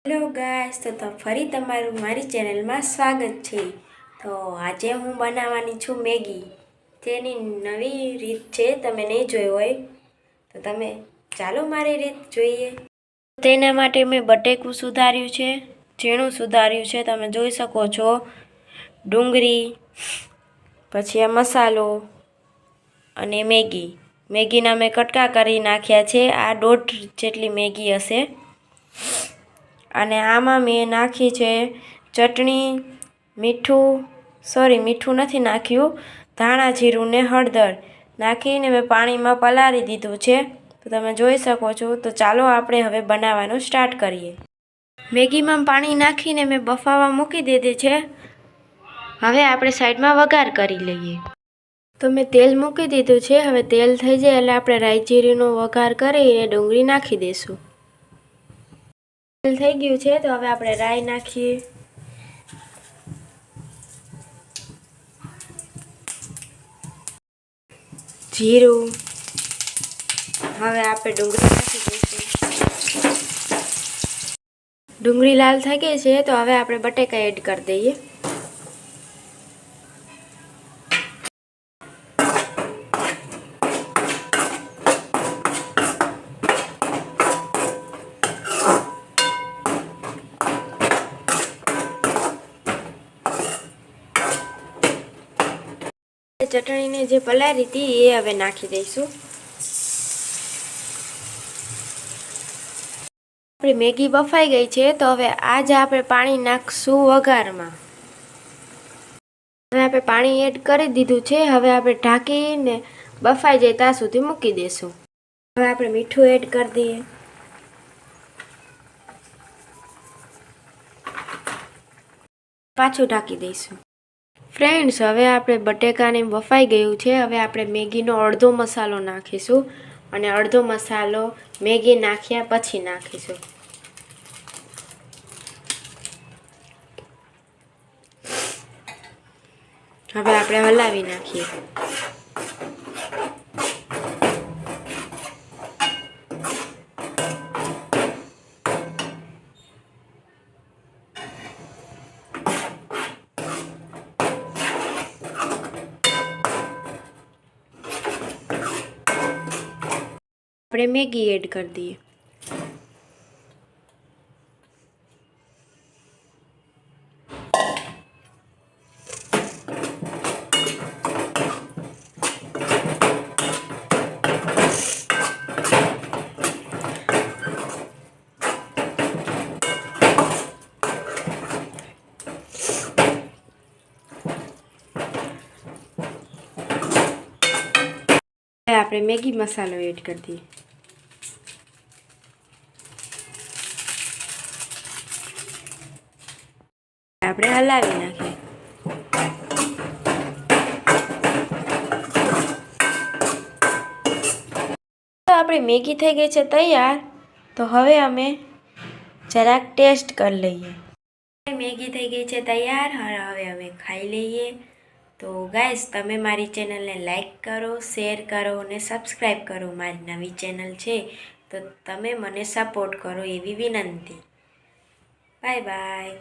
Hello guys, તો ફરી તમારું મારી ચેનલમાં સ્વાગત છે। તો આજે હું બનાવવાની છું મેગી। તેની નવી રીત છે, તમે નહીં જોઈ હોય તો તમે ચાલો મારી રીત જોઈએ। તેના માટે મેં બટેકું સુધાર્યું છે, ઝીણું સુધાર્યું છે, તમે જોઈ શકો છો। ડુંગળી, પછી આ મસાલો અને મેગીના મેં કટકા કરી નાખ્યા છે। આ 1.5 જેટલી મેગી હશે। અને આમાં મેં નાખી છે ચટણી, મીઠું નથી નાખ્યું, ધાણા જીરું ને હળદર નાખીને મેં પાણીમાં પલાળી દીધું છે। તો તમે જોઈ શકો છો। તો ચાલો આપણે હવે બનાવવાનું સ્ટાર્ટ કરીએ। મેગીમાં પાણી નાખીને મેં બફાવા મૂકી દીધી છે। હવે આપણે સાઈડમાં વઘાર કરી લઈએ। તો મેં તેલ મૂકી દીધું છે। હવે તેલ થઈ જાય એટલે આપણે રાઈ જીરીનો વઘાર કરીને ડુંગળી નાખી દઈશું। તેલ થઈ ગયું છે, તો હવે આપણે રાઈ નાખીએ, જીરું, હવે આપણે ડુંગળી નાખી દઈશું। ડુંગળી લાલ થઈ ગઈ છે, તો હવે આપણે બટેકા એડ કરી દઈએ। ચટણીને જે પલાળી હતી એ હવે નાખી દઈશું। આપણી મેગી બફાઈ ગઈ છે, તો હવે આ જ આપણે પાણી નાખશું વઘારમાં। હવે આપણે પાણી એડ કરી દીધું છે। હવે આપણે ઢાંકીને બફાઈ જાય ત્યાં સુધી મૂકી દઈશું। હવે આપણે મીઠું એડ કરી દઈએ, પાછું ઢાંકી દઈશું। ફ્રેન્ડ્સ, હવે આપણે બટેકાને બફાઈ ગયું છે। હવે આપણે મેગીનો અડધો મસાલો નાખીશું અને અડધો મસાલો મેગી નાખ્યા પછી નાખીશું। હવે આપણે હલાવી નાખીએ। આપણે મેગી એડ કરી દઈએ। આપણે મેગી મસાલો એડ કરી દઈએ। આપણે હલાવી નાખીએ। તો આપણી મેગી થઈ ગઈ છે તૈયાર। તો હવે અમે જરાક ટેસ્ટ કરી લઈએ। મેગી થઈ ગઈ છે તૈયાર, હવે અમે ખાઈ લઈએ। તો ગાઈસ, તમે મારી ચેનલને લાઈક કરો, શેર કરો અને સબસ્ક્રાઈબ કરો। મારી નવી ચેનલ છે, તો તમે મને સપોર્ટ કરો એવી વિનંતી। Bye bye.